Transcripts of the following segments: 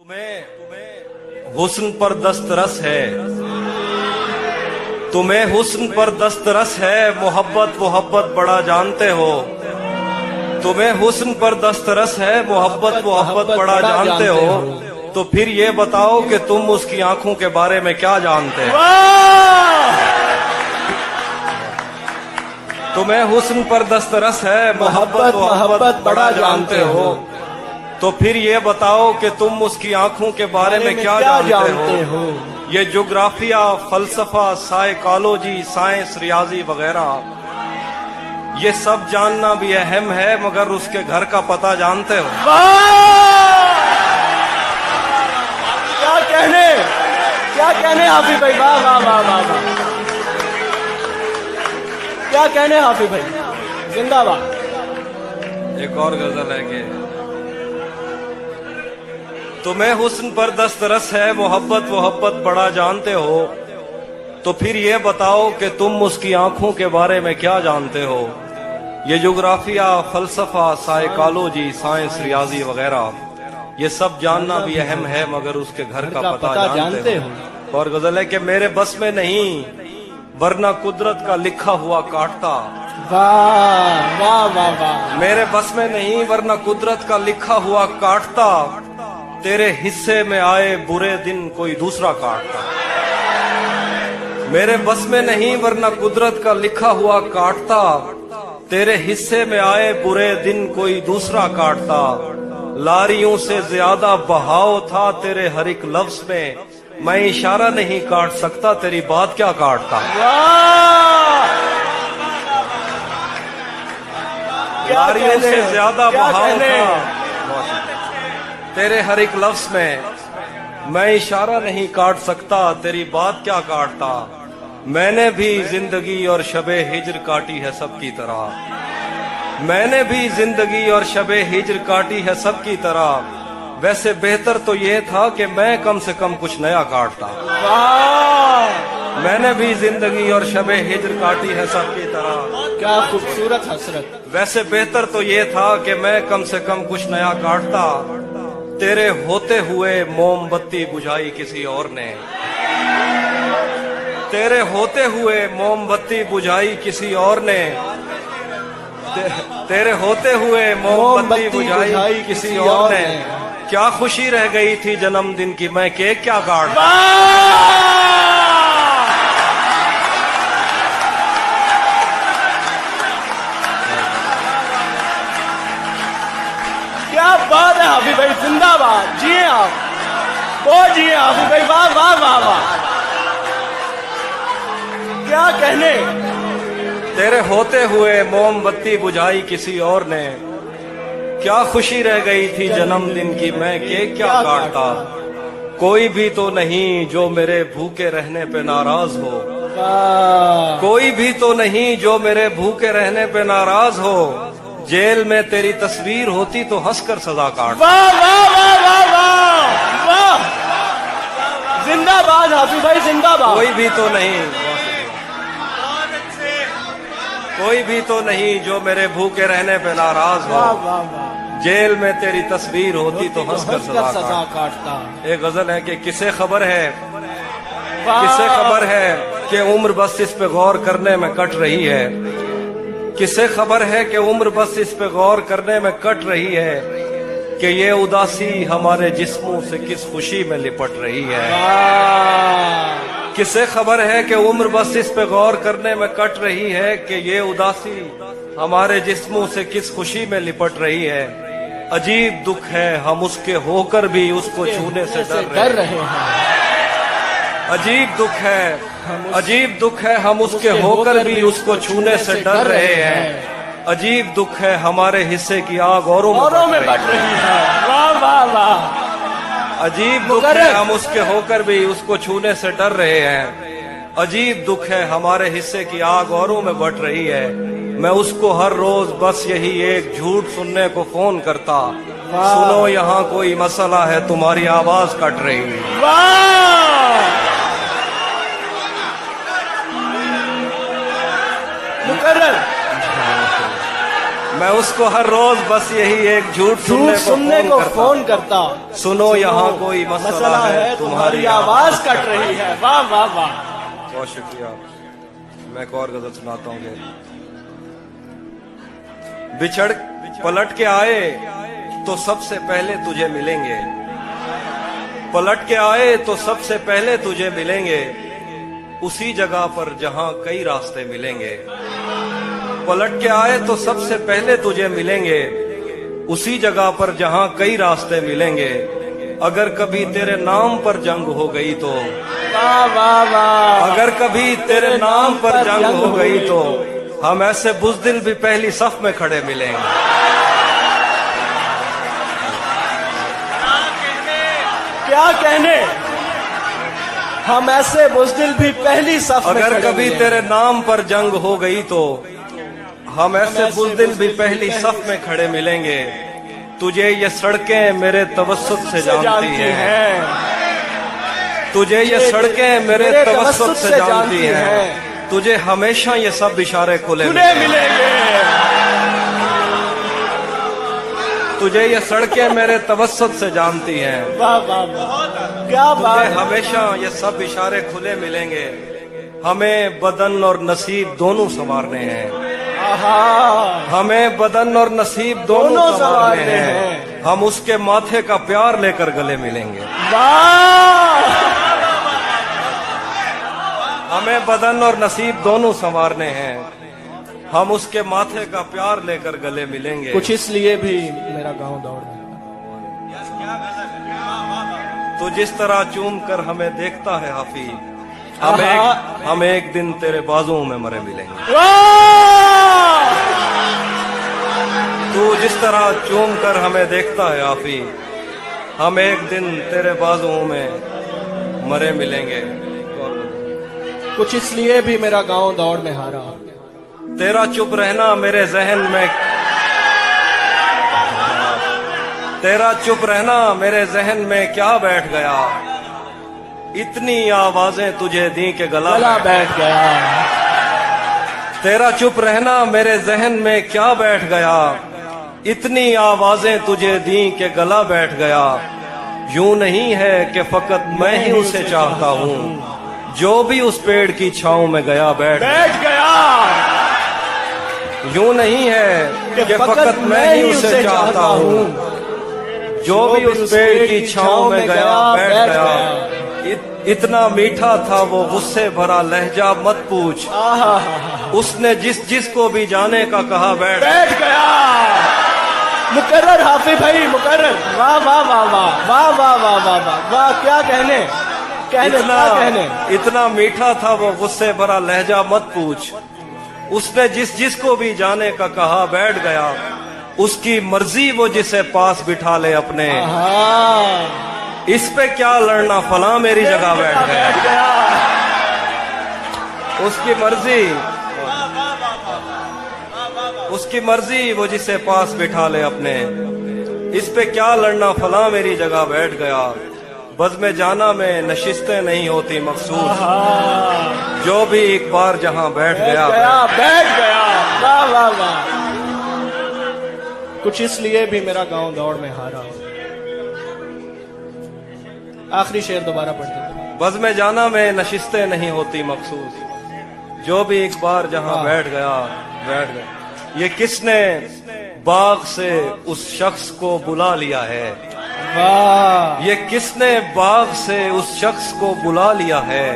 तुम्हें हुस्न पर दस्तरस है, तुम्हें हुस्न पर दस्तरस है, मोहब्बत मोहब्बत बड़ा जानते हो। तुम्हें हुस्न पर दस्तरस है, मोहब्बत मोहब्बत बड़ा जानते हो। तो फिर ये बताओ कि तुम उसकी आंखों के बारे में क्या जानते हो। तुम्हें हुस्न पर दस्तरस है, मोहब्बत मोहब्बत बड़ा जानते हो। तो फिर ये बताओ कि तुम उसकी आंखों के बारे में क्या जानते हो। ये ज्योग्राफिया, फलसफा, साइकोलॉजी, साइंस, रियाजी वगैरह ये सब जानना भी अहम है, मगर उसके घर का पता जानते हो। क्या कहने हाफिज भाई, वाह वाह वाह वाह वाह, क्या कहने हाफिज भाई, जिंदाबाद। एक और गजल है कि तुम्हें हुस्न पर दस्तरस है, मोहब्बत मोहब्बत बड़ा जानते हो। तो फिर ये बताओ कि तुम उसकी आंखों के बारे में क्या जानते हो। ये ज्योग्राफिया, फलसफा, साइकोलॉजी, साइंस, रियाजी वगैरह ये सब जानना भी अहम है, मगर उसके घर का पता जानते हो। और गजल है कि मेरे बस में नहीं, वरना कुदरत का लिखा हुआ काटता। वाह वाह वाह वाह, मेरे बस में नहीं, वरना कुदरत का लिखा हुआ काटता। तेरे हिस्से में आए बुरे दिन कोई दूसरा काटता। मेरे बस में नहीं, वरना कुदरत का लिखा हुआ काटता। तेरे हिस्से में आए बुरे दिन कोई दूसरा काटता। लारियों से ज्यादा बहाव था तेरे हर एक लफ्ज में, मैं इशारा नहीं काट सकता, तेरी बात क्या काटता। लारियों से ज्यादा बहाव था तेरे हर एक लफ्ज में, मैं इशारा नहीं काट सकता, तेरी बात क्या काटता। मैंने भी जिंदगी और शबे हिज्र काटी है सबकी तरह। मैंने भी जिंदगी और शबे हिज्र काटी है सबकी तरह। वैसे बेहतर तो ये था कि मैं कम से कम कुछ नया काटता। मैंने भी जिंदगी और शबे हिज्र काटी है सबकी तरह। क्या खूबसूरत हसरत। वैसे बेहतर तो ये था कि मैं कम से कम कुछ नया काटता। तेरे होते हुए मोमबत्ती बुझाई किसी और ने। तेरे होते हुए मोमबत्ती बुझाई किसी और ने। तेरे होते हुए मोमबत्ती बुझाई किसी और ने। क्या खुशी रह गई थी जन्मदिन की, मैं केक क्या काटता। क्या बात है हाफिज भाई, जिंदाबाद। जिए आप, बहुत जिए हाफिज भाई, वाह वाह वाह वाह, क्या कहने। तेरे होते हुए मोमबत्ती बुझाई किसी और ने। क्या खुशी रह गई थी जन्मदिन की, मैं केक क्या काटता। कोई भी तो नहीं जो मेरे भूखे रहने पे नाराज हो। कोई भी तो नहीं जो मेरे भूखे रहने पे नाराज हो। जेल में तेरी तस्वीर होती तो हंसकर सजा काट। वाह वाह वाह वाह वाह वाह, जिंदाबाद हाफिज भाई, जिंदाबाद। कोई भी तो नहीं, कोई भी तो नहीं जो मेरे भूखे रहने पे नाराज हो। वाह वाह वाह, जेल में तेरी तस्वीर होती तो हंसकर सजा काटता। एक गजल है कि किसे खबर है, किसे खबर है कि उम्र बस इस पे गौर करने में कट रही है। किसे खबर है कि उम्र बस इस पे गौर करने में कट रही है, कि ये उदासी हमारे जिस्मों से किस खुशी में लिपट रही है। किसे खबर है कि उम्र बस इस पे गौर करने में कट रही है, कि ये उदासी हमारे जिस्मों से किस खुशी में लिपट रही है। अजीब दुख है हम उसके होकर भी उसको छूने से डर रहे हैं। अजीब दुख है, अजीब दुख है हम उसके होकर भी उसको छूने से डर रहे हैं। अजीब दुख है हमारे हिस्से की आग औरों में बढ़ रही है। वाह वाह वाह, अजीब दुख है हम उसके होकर भी उसको छूने से डर रहे हैं। अजीब दुख है हमारे हिस्से की आग औरों में बढ़ रही है। मैं उसको हर रोज बस यही एक झूठ सुनने को फोन करता। सुनो यहाँ कोई मसला है, तुम्हारी आवाज कट रही है। मैं उसको हर रोज बस यही एक झूठ सुनने को फोन करता। सुनो यहाँ कोई मसला है, तुम्हारी आवाज कट रही है। वाह वाह वाह, बहुत शुक्रिया। मैं एक और गजल सुनाता हूँ। बिछड़ पलट के आए तो सबसे पहले तुझे मिलेंगे, पलट के आए तो सबसे पहले तुझे मिलेंगे, उसी जगह पर जहां कई रास्ते मिलेंगे। पलट के आए तो सबसे पहले तुझे मिलेंगे, उसी जगह पर जहां कई रास्ते मिलेंगे। अगर कभी तेरे नाम पर जंग हो गई तो, वाह वाह वाह, अगर कभी तेरे नाम पर जंग हो गई तो हम ऐसे बुज़दिल भी पहली सफ में खड़े मिलेंगे। क्या कहने, हम ऐसे बुज़दिल भी पहली सफ में अगर खड़े कभी मिलेंगे। तेरे नाम पर जंग हो गई तो हम ऐसे बुज़दिल भी पहली सफ में खड़े मिलेंगे। तुझे ये सड़कें मेरे तवस्सुत से जानती हैं, तुझे ये सड़कें मेरे तवस्सुत से जानती हैं, तुझे हमेशा ये सब इशारे खुले मिलेंगे। तुझे ये सड़कें मेरे तवस्सुत से जानती हैं, वाह वाह वाह, क्या तुझे बात। हमेशा ये सब इशारे खुले मिलेंगे। हमें बदन और नसीब दोनों संवारने हैं, आहा, हमें बदन और नसीब दोनों संवारने हैं। हम उसके माथे का प्यार लेकर गले मिलेंगे। वाह, हमें बदन और नसीब दोनों संवारने हैं, हम उसके माथे का प्यार लेकर गले मिलेंगे। कुछ इसलिए भी मेरा गांव दौड़ में। तो जिस तरह चूम कर हमें देखता है हाफिज, हम एक दिन तेरे बाजुओं में मरे मिलेंगे। वाह, तू जिस तरह चूम कर हमें देखता है हाफिज, हम एक दिन तेरे बाजुओं में मरे मिलेंगे। कुछ इसलिए भी मेरा गांव दौड़ में हारा। तेरा चुप रहना मेरे जहन में, तेरा चुप रहना मेरे जहन में क्या बैठ गया। इतनी आवाजें तुझे दी के गला बैठ गया। तेरा चुप रहना मेरे जहन में क्या बैठ गया। इतनी आवाजें तुझे दी के गला बैठ गया। यूं नहीं है कि फकत मैं ही उसे चाहता हूँ, जो भी उस पेड़ की छांव में गया बैठ गया। यूं नहीं है कि फकत मैं ही उसे चाहता हूँ, जो भी उस पेड़ की छांव में गया बैठ गया। इतना मीठा था वो गुस्से भरा लहजा मत पूछ, उसने जिस को भी जाने का कहा बैठ गया। मुकर्रर हाफिज भाई, मुकर्रर। वाह वाह वाह वाह वाह वाह वाह वाह वाह वाह, क्या कहने, इतना मीठा था वो गुस्से भरा लहजा मत पूछ, उसने जिस को भी जाने का कहा बैठ गया। उसकी मर्जी वो जिसे पास बिठा ले अपने, इस पे क्या लड़ना फला मेरी जगह बैठ गया। उसकी मर्जी वो जिसे पास बिठा ले अपने, इस पे क्या लड़ना फला मेरी जगह बैठ गया। बज़्म जाना में नशिस्तें नहीं होती मखसूस, जो भी एक बार जहां बैठ गया। वाह वाह वाह। कुछ इसलिए भी मेरा गांव दौड़ में हारा। आखिरी शेर दोबारा पढ़ते हैं। बज़्म जाना में नशिस्तें नहीं होती मखसूस, जो भी एक बार जहां बैठ गया बैठ गया। ये किसने बाग से उस शख्स को बुला लिया है, वाह, ये किसने बाग से उस शख्स को बुला लिया है।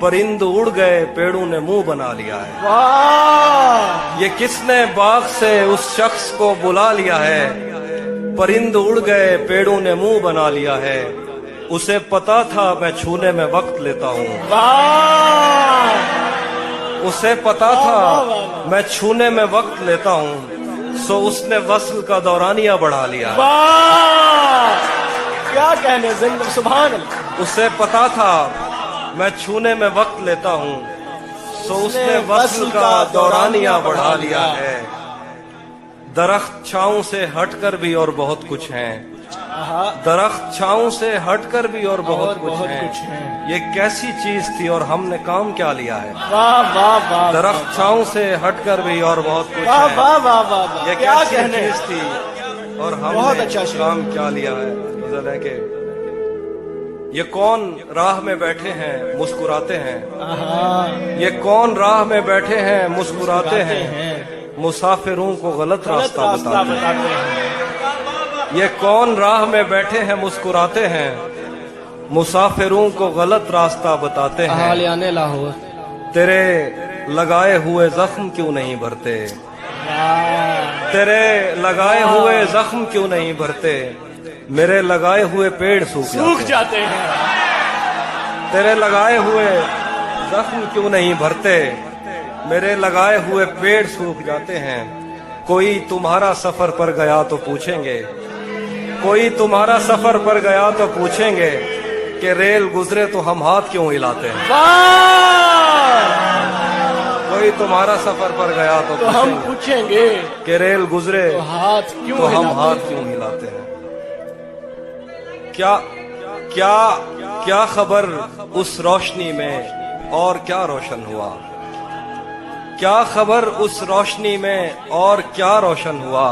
परिंद उड़ गए पेड़ों ने मुंह बना लिया है। वाह, ये किसने बाग से उस शख्स को बुला लिया है। परिंद उड़ गए पेड़ों ने मुंह बना लिया है। उसे पता था मैं छूने में वक्त लेता हूँ, उसे पता था मैं छूने में वक्त लेता हूँ, सो उसने वस्ल का दौरानिया बढ़ा लिया। वाह, क्या कहने, जिंदा सुभान अल्लाह। उसे पता था मैं छूने में वक्त लेता हूँ, सो उसने वस्ल का दौरानिया बढ़ा लिया है। दरख्त छांव से हटकर भी और बहुत कुछ हैं, आहा, दरख्त छांव से हटकर भी और बहुत कुछ बहुत है। कुछ है। ये कैसी चीज थी और हमने काम क्या लिया है। वाह वाह वाह, दरख्त छांव से हटकर भी और बहुत कुछ वाह है। वाह वाह वाह वाह, ये क्या कैसी कहने। चीज थी और बहुत हमने अच्छा शेर। काम क्या लिया है। गजल है कि ये कौन राह में बैठे हैं मुस्कुराते हैं। आहा, ये कौन राह में बैठे हैं मुस्कुराते गाते हैं। हैं, मुसाफिरों को गलत गलत रास्ता रास्ता बताते हैं। बताते हैं। ये कौन राह में बैठे हैं मुस्कुराते हैं। मुसाफिरों को गलत रास्ता बताते हैं। हालियाने लाहौर। तेरे लगाए हुए जख्म क्यों नहीं भरते। वाह, तेरे लगाए हुए जख्म क्यों नहीं भरते। मेरे लगाए हुए पेड़ सूख सूख जाते जाते हैं। हैं। तेरे लगाए हुए जख्म क्यों नहीं भरते। मेरे लगाए हुए पेड़ सूख जाते हैं। कोई तुम्हारा सफर पर गया तो पूछेंगे। कोई तुम्हारा सफर पर गया तो पूछेंगे कि रेल गुजरे तो हम हाथ क्यों हिलाते हैं। वाह, कोई तुम्हारा सफर पर गया तो तो हम पूछेंगे पूछेंगे कि रेल गुजरे तो हाथ क्यों तो हम हिलाते हाथ हैं? क्यों हिलाते हैं। क्या क्या क्या खबर उस रोशनी में और क्या रोशन हुआ। क्या खबर उस रोशनी में और क्या रोशन हुआ।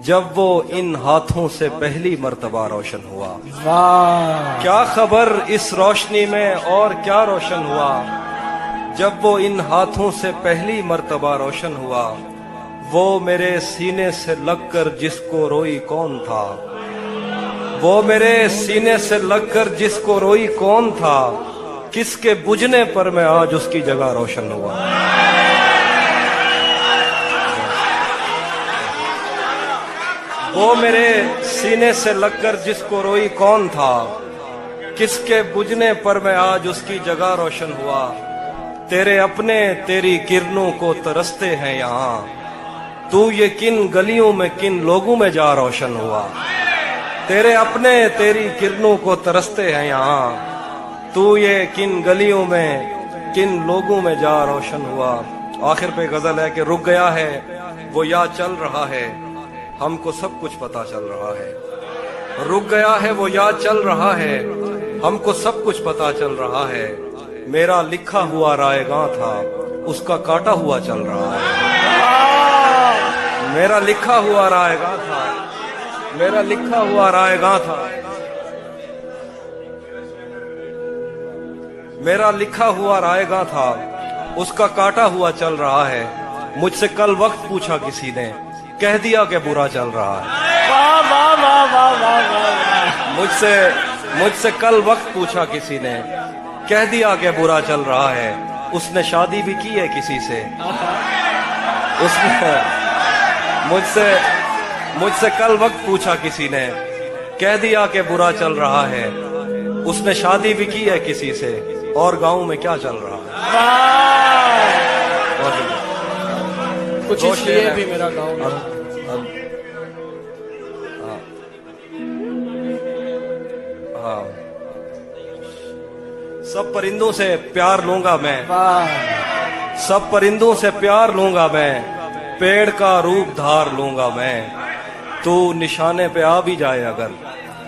जब वो इन हाथों से पहली मर्तबा रोशन हुआ। वाह, क्या खबर इस रोशनी में और क्या रोशन हुआ। जब वो इन हाथों से पहली मर्तबा रोशन हुआ। वो मेरे सीने से लगकर जिसको रोई कौन था। वो मेरे सीने से लगकर जिसको रोई कौन था। किसके बुझने पर मैं आज उसकी जगह रोशन हुआ। वो मेरे सीने से लगकर जिसको रोई कौन था। किसके बुझने पर मैं आज उसकी जगह रोशन हुआ। तेरे अपने तेरी किरणों को तरसते हैं यहाँ। तू ये किन गलियों में किन लोगों में जा रोशन हुआ। तेरे अपने तेरी किरणों को तरसते हैं यहाँ। तू ये किन गलियों में किन लोगों में जा रोशन हुआ। आखिर पे गजल है कि रुक गया है वो या चल रहा है। हमको सब कुछ पता चल रहा है। रुक गया है वो या चल रहा है। हमको सब कुछ पता चल रहा है। मेरा लिखा हुआ रायगां था उसका काटा हुआ चल रहा है। मेरा लिखा हुआ रायगां था। मेरा लिखा हुआ रायगां था। मेरा लिखा हुआ रायगां था उसका काटा हुआ चल रहा है। मुझसे कल वक्त पूछा किसी ने कह दिया कि बुरा चल रहा है। वाह वाह वाह वाह वाह वाह, मुझसे कल वक्त पूछा किसी ने कह दिया कि बुरा चल रहा है। उसने शादी भी की है किसी से। उसने मुझसे कल वक्त पूछा किसी ने कह दिया कि बुरा चल रहा है। उसने शादी भी की है किसी से और गांव में क्या चल रहा है। वाह, कुछ दो इसलिए शेर भी हैं। मेरा गाँव हाँ। हाँ। सब परिंदों से प्यार लूंगा मैं। वाह, सब परिंदों से प्यार लूंगा मैं। पेड़ का रूप धार लूंगा मैं। तू निशाने पे आ भी जाए अगर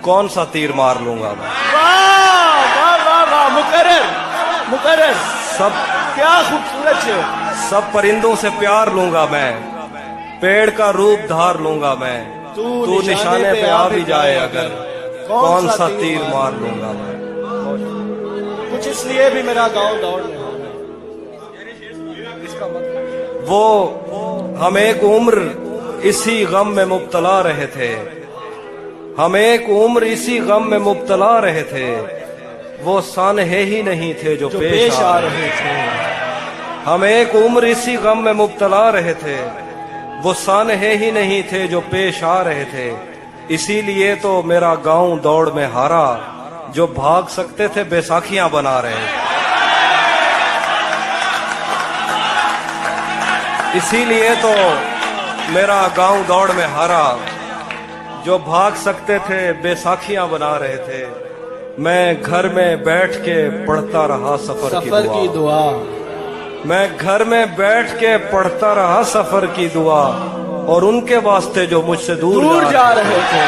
कौन सा तीर मार लूंगा मैं। वाह वाह वाह वाह, मुकर्रर मुकर्रर, सब क्या खूबसूरत है। सब परिंदों से प्यार लूंगा मैं। पेड़ का रूप धार लूंगा मैं। तू निशाने पे आ भी जाए अगर कौन सा तीर मार लूंगा मैं। कुछ इसलिए भी मेरा गाँव दौड़ में हो। वो हम एक उम्र इसी गम में मुब्तला रहे थे। हम एक उम्र इसी गम में मुब्तला रहे थे। वो सानहे ही नहीं थे जो पेश आ रहे थे। हम एक उम्र इसी गम में मुब्तला रहे थे। वो सानहे ही नहीं थे जो पेश आ रहे थे। इसीलिए तो मेरा गांव दौड़ में हारा। जो भाग सकते थे बैसाखियां बना रहे थे। इसीलिए तो मेरा गांव दौड़ में हारा। जो भाग सकते थे बैसाखियां बना रहे थे। मैं घर में बैठ के पढ़ता रहा सफर की दुआ। मैं घर में बैठ के पढ़ता रहा सफर की दुआ। और उनके वास्ते जो मुझसे दूर जा रहे थे।